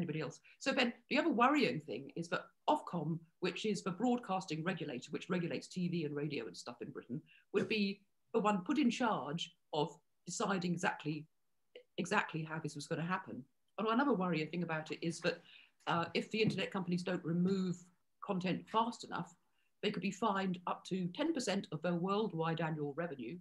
anybody else. So Ben, the other worrying thing is that Ofcom, which is the broadcasting regulator, which regulates TV and radio and stuff in Britain, would be the one put in charge of deciding exactly how this was going to happen. And another worrying thing about it is that if the internet companies don't remove content fast enough, they could be fined up to 10% of their worldwide annual revenue,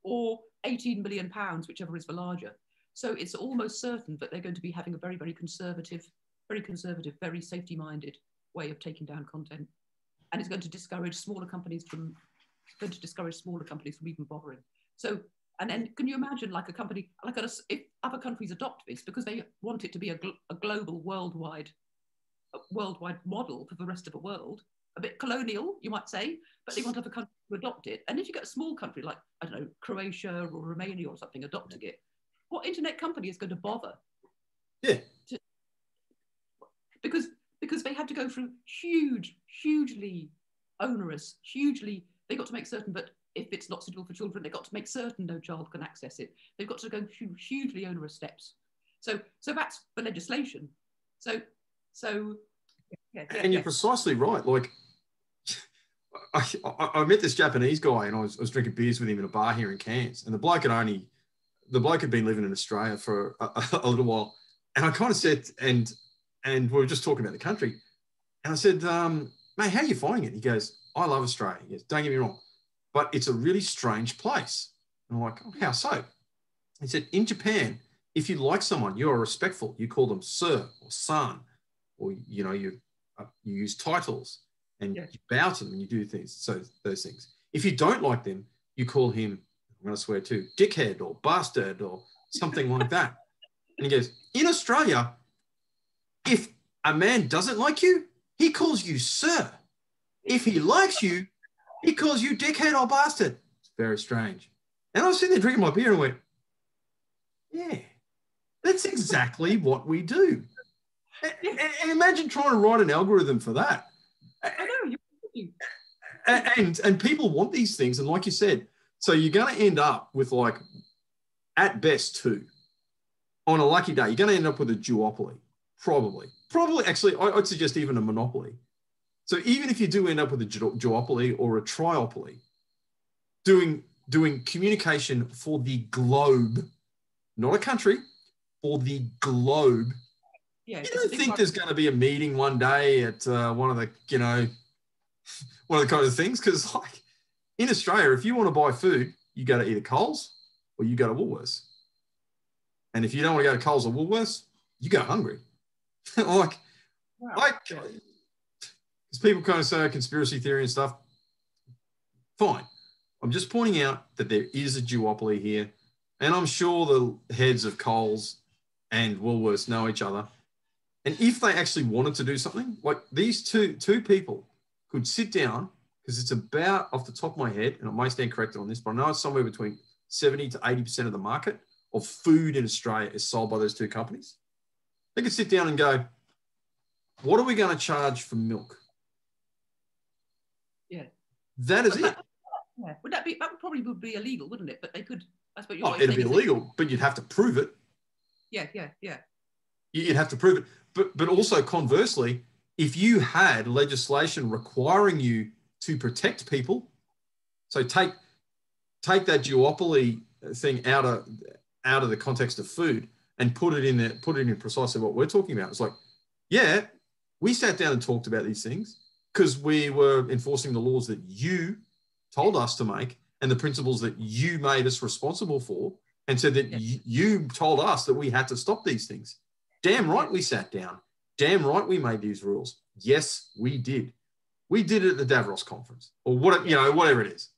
or £18 million, whichever is the larger. So it's almost certain that they're going to be having a very, very conservative, very safety-minded way of taking down content, and it's going to discourage smaller companies from even bothering. So, and then can you imagine, like a company like us, if other countries adopt this because they want it to be a global, worldwide model for the rest of the world, a bit colonial, you might say, but they want other countries to adopt it. And if you get a small country like, I don't know, Croatia or Romania or something adopting it, what internet company is going to bother? Yeah. Because they have to go through hugely onerous, they've got to make certain that if it's not suitable for children, they've got to make certain no child can access it. They've got to go through hugely onerous steps. So that's the legislation. And you're precisely right. Like, I met this Japanese guy, and I was drinking beers with him in a bar here in Cairns, and the bloke had been living in Australia for a little while, and I kind of said, and we were just talking about the country, and I said, mate, how are you finding it? He goes, I love Australia. He goes, don't get me wrong, but it's a really strange place. And I'm like, oh, how so? He said, in Japan, if you like someone, you are respectful. You call them sir or san, or you use titles, and you bow to them and you do things. So those things. If you don't like them, you call him, I'm going to swear too, dickhead or bastard or something like that. And he goes, in Australia, if a man doesn't like you, he calls you sir. If he likes you, he calls you dickhead or bastard. It's very strange. And I was sitting there drinking my beer and went, yeah, that's exactly what we do. And imagine trying to write an algorithm for that. I know. And people want these things. And like you said, so you're going to end up with, like, at best two. On a lucky day, you're going to end up with a duopoly. Probably, actually, I'd suggest even a monopoly. So even if you do end up with a duopoly or a triopoly, doing communication for the globe, not a country, for the globe. Yeah, you don't think there's going to be a meeting one day at one of the kind of things? Because, like, in Australia, if you want to buy food, you go to either Coles or you go to Woolworths. And if you don't want to go to Coles or Woolworths, you go hungry. Because people kind of say conspiracy theory and stuff. Fine. I'm just pointing out that there is a duopoly here, and I'm sure the heads of Coles and Woolworths know each other. And if they actually wanted to do something, like these two people could sit down, because it's about, off the top of my head, and I may stand corrected on this, but I know it's somewhere between 70 to 80% of the market of food in Australia is sold by those two companies. They could sit down and go, what are we going to charge for milk? Yeah. That is it. Yeah. That probably would be illegal, wouldn't it? But they could, I suppose. It'd be illegal, but you'd have to prove it. Yeah. You'd have to prove it. But also conversely, if you had legislation requiring you to protect people, so take that duopoly thing out of the context of food and put it in precisely what we're talking about. It's like, yeah, we sat down and talked about these things because we were enforcing the laws that you told us to make and the principles that you made us responsible for, and said that you told us that we had to stop these things. Damn right we sat down. Damn right we made these rules. Yes, we did. We did it at the Davros conference, or whatever it is.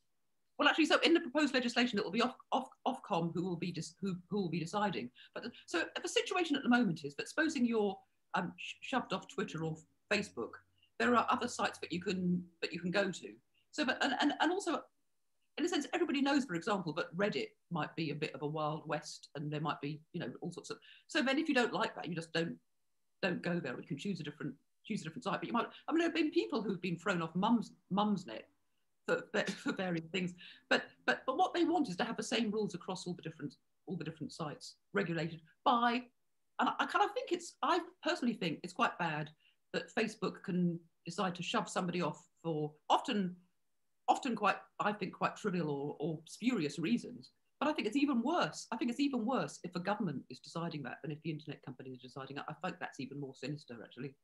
Well, actually, so in the proposed legislation, it will be Ofcom who will be deciding. But so the situation at the moment is that supposing you're shoved off Twitter or Facebook, there are other sites that you can go to. So, but and also, in a sense, everybody knows, for example, that Reddit might be a bit of a wild west, and there might be all sorts of. So then, if you don't like that, you just don't go there. You can choose a different site. But you might. I mean, there have been people who've been thrown off Mumsnet for various things. But what they want is to have the same rules across all the different sites, regulated by And I kind of think I personally think it's quite bad that Facebook can decide to shove somebody off for often quite, I think, quite trivial or spurious reasons. But I think it's even worse. I think it's even worse if a government is deciding that than if the internet company is deciding it. I think that's even more sinister, actually.